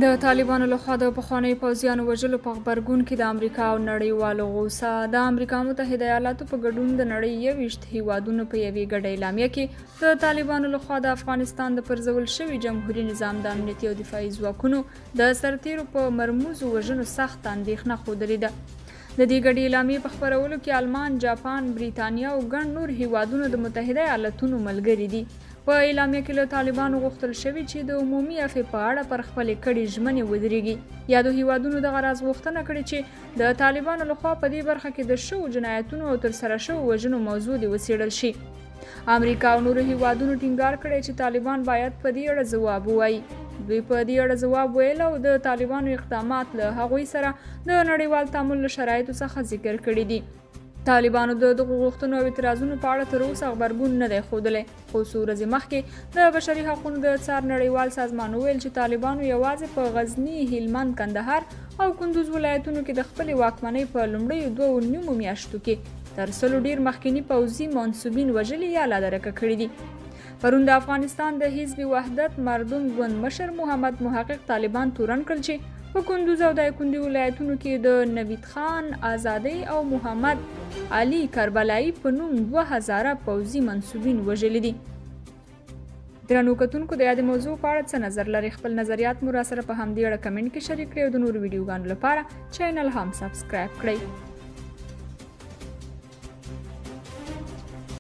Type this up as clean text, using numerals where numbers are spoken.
د طالبانو لخوا د پخوانیو پوځیانو وژلو په غبرګون کې د امریکا او نړیوالو غوسه. د امریکا متحده ایالاتو په ګډون د نړۍ 21 هیوادونو په یوې ګډه اعلامیه کې د طالبانو لخوا د افغانستان د پرځول شوي جمهوریت نظام د امنیتي او دفاعي ځواکونو د سرتیرو په مرموزو وژنو سخت اندېښنه ښودلې ده. د دې ګډې اعلامیې په خپرولو کې آلمان، جاپان، بریتانیا او ګڼ نور هیوادونو د متحده ایالاتونو ملګري دي. په اعلامیه کې له طالبانو غوښتل شوي چې د عمومي عفوې په اړه پر خپلې کړې ژمنې ودرېږي. یادو هیوادونو دغه راز غوښتنه کړې چې د طالبانو لخوا په دې برخه کې د شویو جنایتونو او ترسره شویو وژنو موضوع دې وڅېړل شي. امریکا او نورو هیوادونو ټینګار کړی چې طالبان باید په دې اړه ځواب ووایي. دوی په دې اړه ځواب ویل او د طالبانو اقدامات له هغوی سره د نړیوال تعامل له شرایطو څخه ذکر کړي دي. طالبانو د دغو غوښتنو او اعتراضونو په اړه تر اوسه غبرګون نه دی ښودلی، خو څو ورځې مخکې د بشري حقونو د څار نړیوال سازمان وویل چې طالبانو یوازې په غزني، هلمند، کندهار او کندوز ولایتونو کې د خپلې واکمنۍ په لومړیو 2.5 میاشتو کې تر 100 ډیر مخکیني پوځي منصوبین وژلي یا لادرکه کړي دي. پرون د افغانستان د حزب وحدت مردم ګوند مشر محمد محقق طالبان تورن کړل چې په کندوز او دایکنډي ولایتونو کې د نوید خان آزادۍ او محمد علي کربلایي په نوم 2000 پوځي منصوبین وژلي دي. درنو کتونکو د یادې موضوع په اړه څه نظر لري؟ خپل نظریات مو راسره په همدې اړه کمنټ کې شریک کړئ او د نورو ویډیوګانو لپاره چینل هم سبسکرایب کړئ.